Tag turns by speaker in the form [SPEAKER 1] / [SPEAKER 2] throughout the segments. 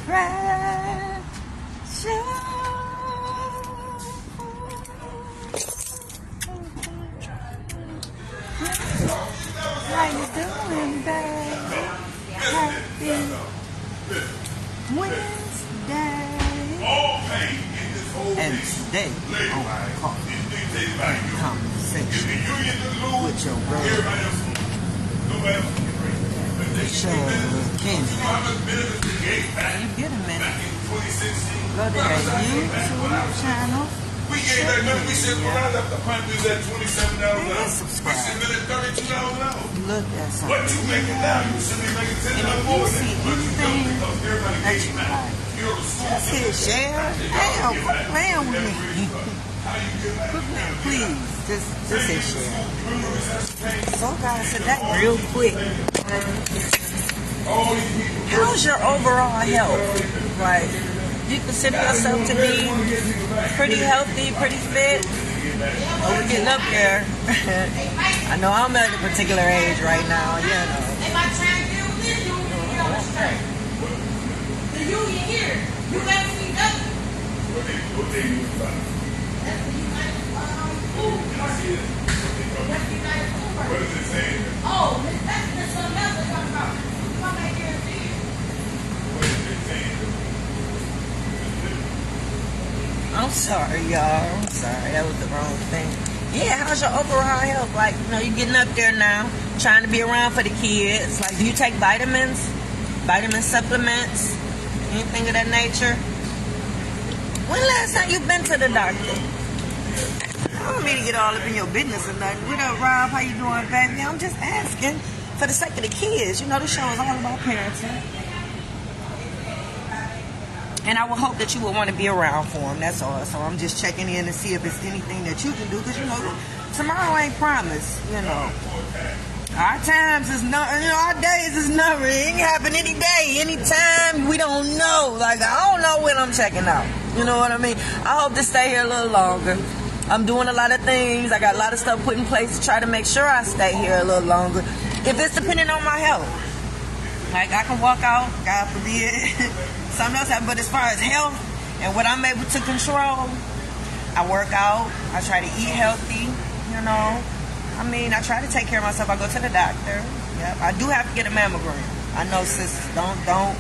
[SPEAKER 1] How you doing, baby? Happy Wednesday. And today on Coffee and Conversation with your girl, Shakenya. You get a minute. Go to that YouTube channel.
[SPEAKER 2] We subscribe.
[SPEAKER 1] Look at something. And if you see anything that you like, just hit share. Damn, quit playing with me. Quit playing, please. Just hit share. So guys, so that real quick. How's your overall health? Like, you consider yourself to be pretty healthy, pretty fit? Well, we're getting up there. I know I'm at a particular age right now, you know. The union here, you guys see nothing. What is it saying? Oh, that's something else they're talking about. Come back here and see it. What is it saying? I'm sorry, y'all. I'm sorry. That was the wrong thing. Yeah, how's your overall health? Like, you know, you're getting up there now, trying to be around for the kids. Like, do you take vitamins, vitamin supplements, anything of that nature? When last time you been to the doctor? I don't mean to get all up in your business or nothing. What up, Rob? How you doing, baby? I'm just asking for the sake of the kids. You know, the show is all about parenting. And I would hope that you would want to be around for them, that's all. So I'm just checking in to see if it's anything that you can do. Because, you know, tomorrow ain't promised, you know. Our times is not, you know, our days is never. It ain't happen any day, any time. We don't know. Like, I don't know when I'm checking out. You know what I mean? I hope to stay here a little longer. I'm doing a lot of things. I got a lot of stuff put in place to try to make sure I stay here a little longer. If it's depending on my health. Like, I can walk out, God forbid. Something else happens. But as far as health and what I'm able to control, I work out. I try to eat healthy, you know. I mean, I try to take care of myself. I go to the doctor. Yep. I do have to get a mammogram. I know, sisters. Don't.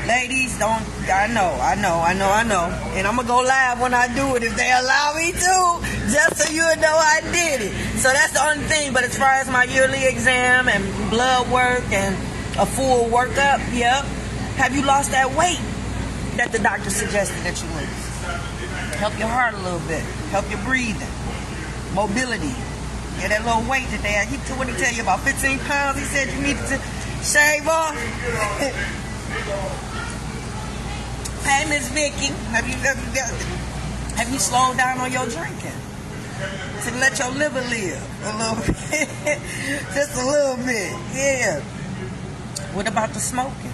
[SPEAKER 1] Ladies, don't. I know. And I'm going to go live when I do it if they allow me to. Just so you know I did it. So that's the only thing. But as far as my yearly exam and blood work and a full workup, yep. Have you lost that weight that the doctor suggested that you lose? Help your heart a little bit. Help your breathing. Mobility. Yeah, that little weight that they had. What did he tell you, about 15 pounds? He said you needed to shave off. Hey, Miss Vicky, have you slowed down on your drinking? To let your liver live a little bit. Just a little bit. Yeah. What about the smoking?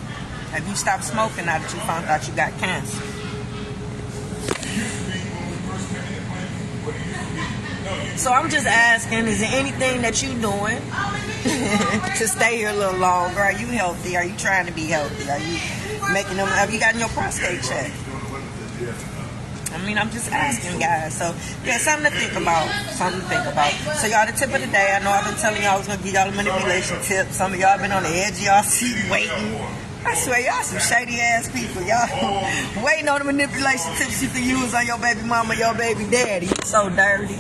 [SPEAKER 1] Have you stopped smoking now that you found out you got cancer? So I'm just asking, is there anything that you're doing to stay here a little longer? Are you healthy? Are you trying to be healthy? Are you making them? Have you gotten your prostate checked? I mean, I'm just asking, guys. So, yeah, something to think about. So, y'all, the tip of the day, I know I've been telling y'all I was going to give y'all a manipulation tip. Some of y'all been on the edge of y'all seat waiting. I swear, y'all some shady-ass people. Y'all waiting on the manipulation tips you can use on your baby mama, your baby daddy. You so dirty.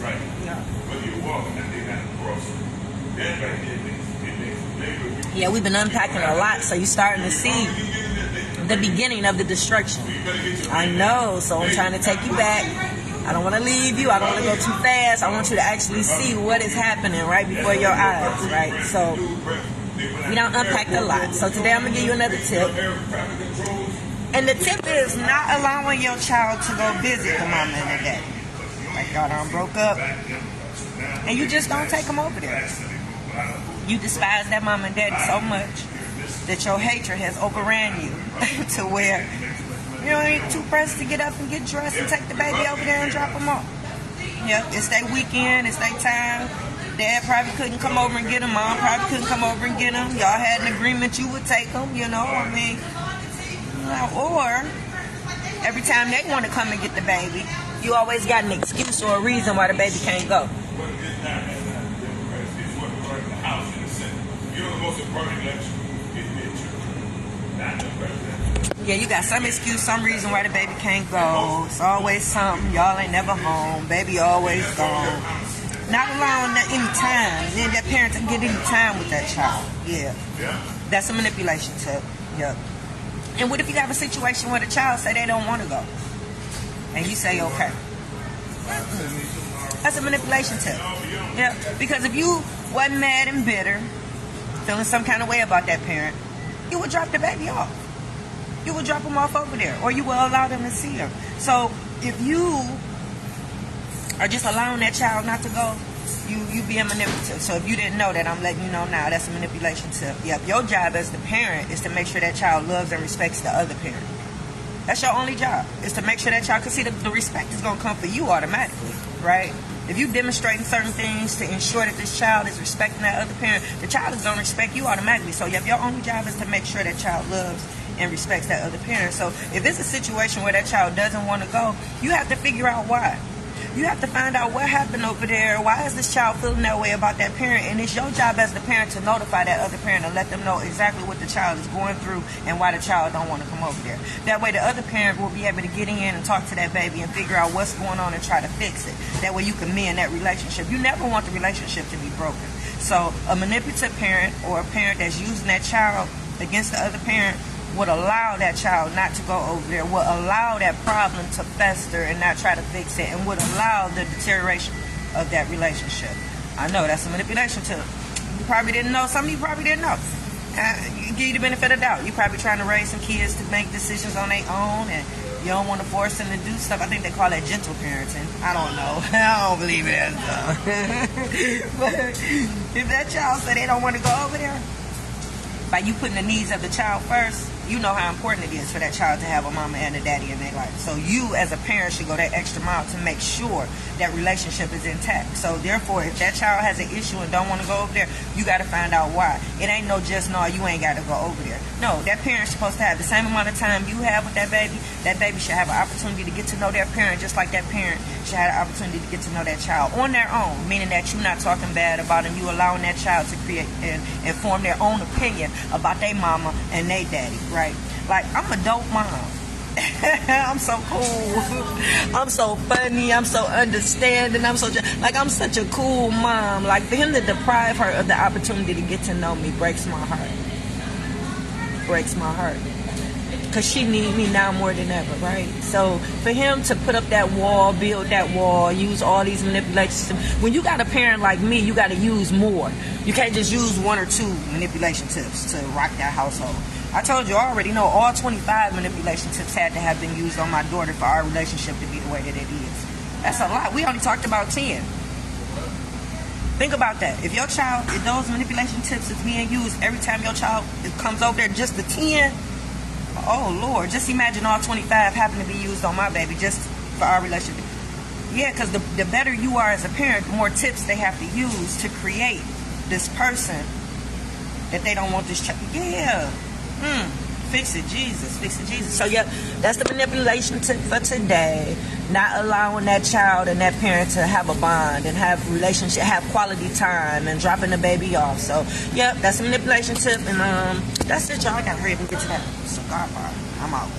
[SPEAKER 1] Yeah, we've been unpacking a lot, so you're starting to see the beginning of the destruction. I know, so I'm trying to take you back. I don't want to leave you. I don't want to go too fast. I want you to actually see what is happening right before your eyes, right? So we done unpacked a lot. So today I'm going to give you another tip. And the tip is not allowing your child to go visit the mama and the daddy. Like y'all done broke up, and you just don't take them over there. You despise that mama and daddy so much that your hatred has overran you to where you don't ain't too pressed to get up and get dressed and take the baby over there and drop them off. Yeah, it's their weekend, it's their time. Dad probably couldn't come over and get them. Mom probably couldn't come over and get them. Y'all had an agreement you would take them, you know. I mean, Or every time they want to come and get the baby, you always got an excuse or a reason why the baby can't go. Yeah, you got some excuse, some reason why the baby can't go. It's always something. Y'all ain't never home. Baby always gone. Not allowing that any time. Then that parent can get any time with that child. Yeah. That's a manipulation tip. Yep. And what if you have a situation where the child say they don't want to go? And you say, okay. That's a manipulation tip. Yeah. Because if you wasn't mad and bitter, feeling some kind of way about that parent, you would drop the baby off. You will drop them off over there, or you will allow them to see them. So if you are just allowing that child not to go, you being manipulative. So if you didn't know that, I'm letting you know now. That's a manipulation tip. Yep. Your job as the parent is to make sure that child loves and respects the other parent. That's your only job, is to make sure that child, because see, the respect is going to come for you automatically, right? If you demonstrating certain things to ensure that this child is respecting that other parent, the child is going to respect you automatically. So yep, your only job is to make sure that child loves and respects that other parent. So if it's a situation where that child doesn't want to go, you have to figure out why. You have to find out what happened over there. Why is this child feeling that way about that parent? And it's your job as the parent to notify that other parent and let them know exactly what the child is going through and why the child don't want to come over there. That way the other parent will be able to get in and talk to that baby and figure out what's going on and try to fix it. That way you can mend that relationship. You never want the relationship to be broken. So a manipulative parent or a parent that's using that child against the other parent would allow that child not to go over there, would allow that problem to fester and not try to fix it, and would allow the deterioration of that relationship. I know that's a manipulation too. You probably didn't know. Some of you probably didn't know. Give you the benefit of the doubt. You're probably trying to raise some kids to make decisions on their own, and you don't want to force them to do stuff. I think they call that gentle parenting. I don't know. I don't believe it. But if that child said they don't want to go over there, by you putting the needs of the child first, you know how important it is for that child to have a mama and a daddy in their life. So you as a parent should go that extra mile to make sure that relationship is intact. So therefore, if that child has an issue and don't want to go over there, you got to find out why. It ain't no just, no, you ain't got to go over there. No, that parent's supposed to have the same amount of time you have with that baby. That baby should have an opportunity to get to know their parent, just like that parent should have an opportunity to get to know that child on their own, meaning that you're not talking bad about them. You allowing that child to create and form their own opinion about their mama and their daddy, right? Like, I'm a dope mom. I'm so cool. I'm so funny. I'm so understanding. I'm such a cool mom. Like, for him to deprive her of the opportunity to get to know me breaks my heart. Breaks my heart. Because she needs me now more than ever, right? So for him to put up that wall, build that wall, use all these manipulations. When you got a parent like me, you got to use more. You can't just use one or two manipulation tips to rock that household. I told you already, know all 25 manipulation tips had to have been used on my daughter for our relationship to be the way that it is. That's a lot. We only talked about 10. Think about that. If your child, if those manipulation tips is being used every time your child comes over there, just the 10, oh Lord, just imagine all 25 happen to be used on my baby just for our relationship. Yeah, because the better you are as a parent, the more tips they have to use to create this person that they don't want this child. Yeah. Fix it, Jesus. Fix it, Jesus. So, yep, that's the manipulation tip for today. Not allowing that child and that parent to have a bond and have relationship, have quality time, and dropping the baby off. So, yep, that's the manipulation tip. And that's it, y'all. I got to hurry up and get to that cigar bar. I'm out.